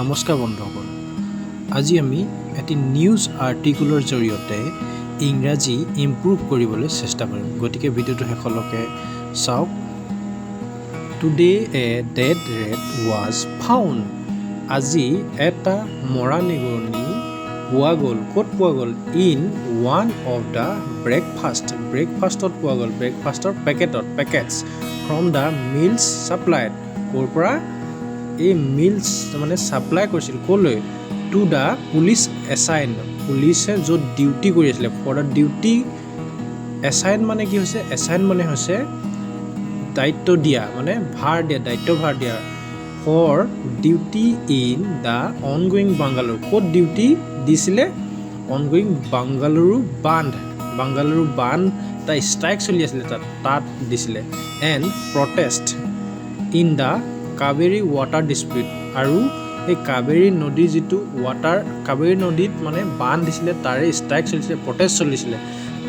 নমস্কাৰ বন্ধুসকল আজি আমি এটি নিউজ আৰ্টিকলৰ জৰিয়তে ইংৰাজী ইমপ্ৰুভ কৰিবলৈ চেষ্টা কৰিম গতিকে ভিডিঅটো শেষলৈকে চাওক today a dead rate was found আজি এটা মৰা নিগনি পোৱা গ'ল ক'ত পোৱা গ'ল ইন ওৱান অফ দ্য ব্ৰেকফাষ্টত পোৱা গ'ল ব্ৰেকফাষ্টৰ পেকেটছ ফ্ৰম দ্য মিলছ ছাপ্লাইড ক'ৰ পৰা এই মিলছ মানে ছাপ্লাই কৰিছিল ক'লৈ টু দ্য পুলিচ এছাইন পুলিচে য'ত ডিউটি কৰি আছিলে ফৰ দ্য ডিউটি এছাইন মানে কি হৈছে এছাইন মানে হৈছে দায়িত্ব দিয়া মানে দায়িত্ব ভাৰ দিয়া for duty in the ongoing Bangalore ক'ত ডিউটি দিছিলে অনগোয়িং বাংগালুৰু বান্ধ এটা ষ্ট্ৰাইক চলি আছিলে তাত দিছিলে and protest in the Cauvery water dispute আৰু এই কাবেৰী নদীৰ যিটো কাবেৰী নদীত মানে বান্ধ দিছিলে তাৰে ষ্ট্ৰাইক চলিছিলে প্ৰটেষ্ট চলিছিলে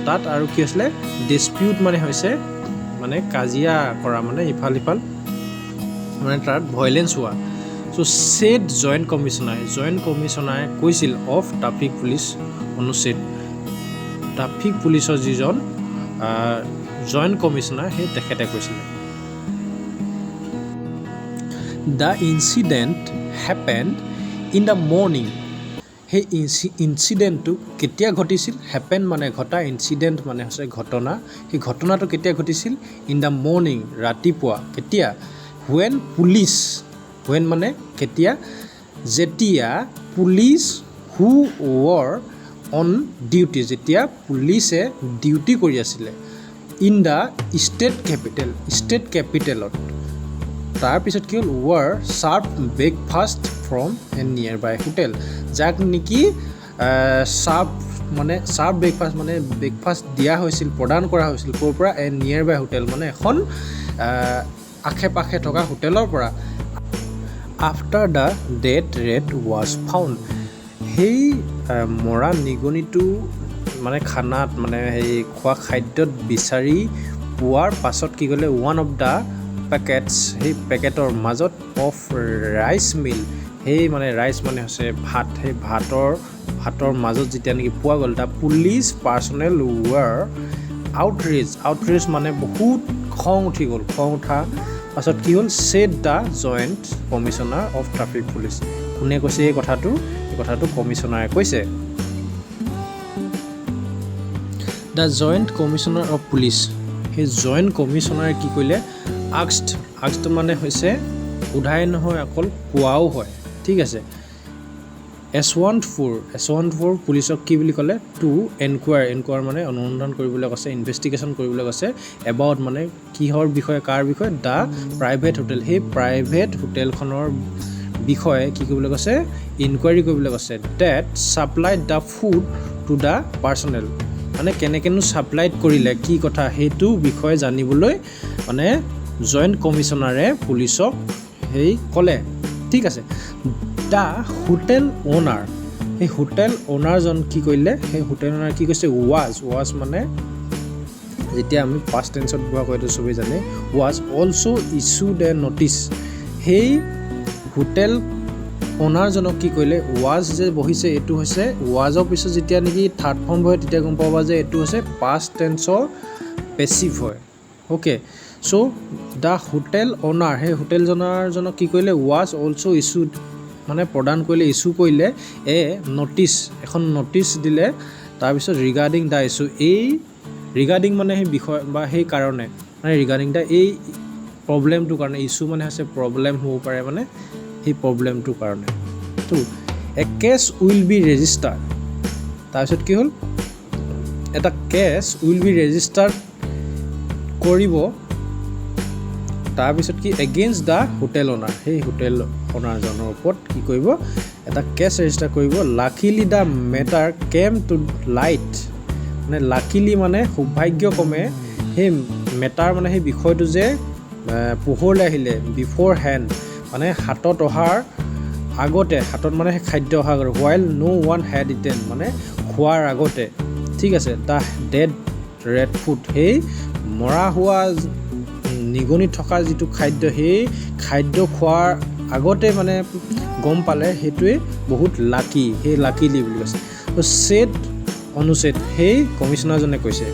তাত আৰু কি হৈছিলে ডিস্পিউট মানে হৈছে মানে কাজিয়া কৰা মানে ইফাল মানে তাত ভায়লেঞ্চ হোৱা চ' ছেড জইণ্ট কমিশ্যনাৰে কৈছিল অফ ট্ৰাফিক পুলিচ অনুচ্ছেদ ট্ৰাফিক পুলিচৰ যিজন জইণ্ট কমিশ্যনাৰ সেই তেখেতে কৈছিলে The incident happened in the morning. সেই ইনচিডেণ্টটো কেতিয়া ঘটিছিল হেপেন মানে ঘটা ইনচিডেণ্ট মানে হৈছে ঘটনা সেই ঘটনাটো কেতিয়া ঘটিছিল ইন দ্য মৰ্ণিং ৰাতিপুৱা কেতিয়া when মানে কেতিয়া যেতিয়া পুলিচ হু ৱৰ অন ডিউটি যেতিয়া পুলিচে ডিউটি কৰি আছিলে ইন দ্য ষ্টেট কেপিটেলত তাৰপিছত কি হ'ল ৱাৰ ছাৰ্ভ ব্ৰেকফাষ্ট ফ্ৰম এ নিয়াৰ বাই হোটেল যাক নেকি ছাৰ্ভ ব্ৰেকফাষ্ট দিয়া হৈছিল প্ৰদান কৰা হৈছিল ক'ৰ পৰা এ নিয়াৰ বাই হোটেল মানে এখন আশে পাশে থকা হোটেলৰ পৰা after the dead rate was found সেই মৰা নিগনিটো মানে খানাত মানে সেই খোৱা খাদ্যত বিচাৰি পোৱাৰ পাছত কি ক'লে ওৱান অফ দ্য পেকেটছ সেই পেকেটৰ মাজত অফ ৰাইচ মিল সেই মানে ৰাইচ মানে হৈছে ভাত সেই ভাতৰ মাজত যেতিয়া নেকি পোৱা গ'ল দ্য পুলিচ পাৰ্চনেল ৱাৰ আউটৰেজ মানে বহুত খং উঠা পাছত কি হ'ল said the joint commissioner of traffic police কোনে কৈছে এই কথাটো কমিশ্যনাৰে কৈছে the joint commissioner of police সেই জইণ্ট কমিশ্যনাৰে কি কৰিলে আক্সড মানে হৈছে সোধাই নহয় অকল কোৱাও হয় ঠিক আছে S14 পুলিচক কি বুলি ক'লে টু এনকুৱাৰ মানে অনুসন্ধান কৰিবলৈ কৈছে ইনভেষ্টিগেশ্যন কৰিবলৈ কৈছে এবাউট মানে কিহৰ বিষয়ে কাৰ বিষয়ে দ্য প্ৰাইভেট হোটেল সেই প্ৰাইভেট হোটেলখনৰ বিষয়ে কি কৰিবলৈ কৈছে ইনকুৱাৰী কৰিবলৈ কৈছে that supplied the food to the personnel মানে কেনেকেনো ছাপ্লাইড কৰিলে কি কথা সেইটো বিষয়ে জানিবলৈ মানে জইণ্ট কমিশ্যনাৰে পুলিচক সেই ক'লে ঠিক আছে দ্য হোটেল অ'নাৰ সেই হোটেল অ'নাৰজন কি কৰিলে সেই হোটেল অ'নাৰ কি কৈছে ৱাজ মানে যেতিয়া আমি পাষ্ট টেন্সত ব্যৱহাৰ কৰোঁ এইটো চবেই জানে was also' issued A notice সেই হোটেল অ'নাৰজনক কি কৰিলে ৱাজ যে বহিছে এইটো হৈছে ৱাজৰ পিছত যেতিয়া নেকি থাৰ্ড ফৰ্ম হয় তেতিয়া গম পাবা যে এইটো হৈছে পাষ্ট টেন্সৰ পেছিভ হয় okay so' the hotel owner সেই হোটেলজনাৰজনক কি কৰিলে ৱাজ অলছ' ইছ্যুড মানে প্ৰদান কৰিলে ইছ্যু কৰিলে এখন ন'টিছ দিলে তাৰপিছত ৰিগাৰ্ডিং দ্য ইছ্যু এই ৰিগাৰ্ডিং মানে সেই বিষয় বা সেই কাৰণে মানে ৰিগাৰ্ডিং দ্য এই প্ৰব্লেমটোৰ কাৰণে ইছ্যু মানে হৈছে প্ৰব্লেম হ'ব পাৰে মানে সেই প্ৰব্লেমটোৰ কাৰণে তো এ কেছ উইল বি ৰেজিষ্টাৰ তাৰপিছত কি হ'ল এটা কেছ উইল বি ৰেজিষ্টাৰ কৰিব তাৰপিছত কি এগেইনষ্ট দ্য হোটেল অ'নাৰ সেই হোটেল অ'নাৰজনৰ ওপৰত কি কৰিব এটা কেছ ৰেজিষ্টাৰ কৰিব luckily the matter came to light মানে লাকিলি মানে সৌভাগ্যক্ৰমে সেই মেটাৰ মানে সেই বিষয়টো যে পোহৰলৈ আহিলে বিফ'ৰ হেণ্ড মানে হাতত অহাৰ আগতে হাতত মানে সেই খাদ্য অহাৰ আগতে হোৱাইল ন' ওৱান হেড ইটেন মানে খোৱাৰ আগতে ঠিক আছে দ্য ডেড ৰেড ফুড সেই মৰা হোৱা নিগনি থকা যিটো খাদ্য সেই খাদ্য খোৱাৰ আগতে মানে গম পালে সেইটোৱে বহুত লাকি সেই লাকিলি বুলি কৈছে তো চেট অনুচ্ছেদ সেই কমিশ্যনাৰজনে কৈছে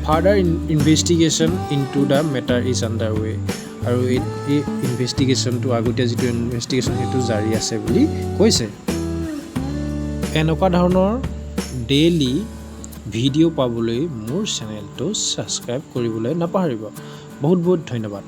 further investigation into the matter is under way আৰু এই ইনভেষ্টিগেশ্যনটো আগতীয়া যিটো ইনভেষ্টিগেশ্যন সেইটো জাৰি আছে বুলি কৈছে এনেকুৱা ধৰণৰ ডেইলি ভিডিঅ' পাবলৈ মোৰ চেনেলটো ছাবস্ক্ৰাইব কৰিবলৈ নাপাহৰিব বহুত বহুত ধন্যবাদ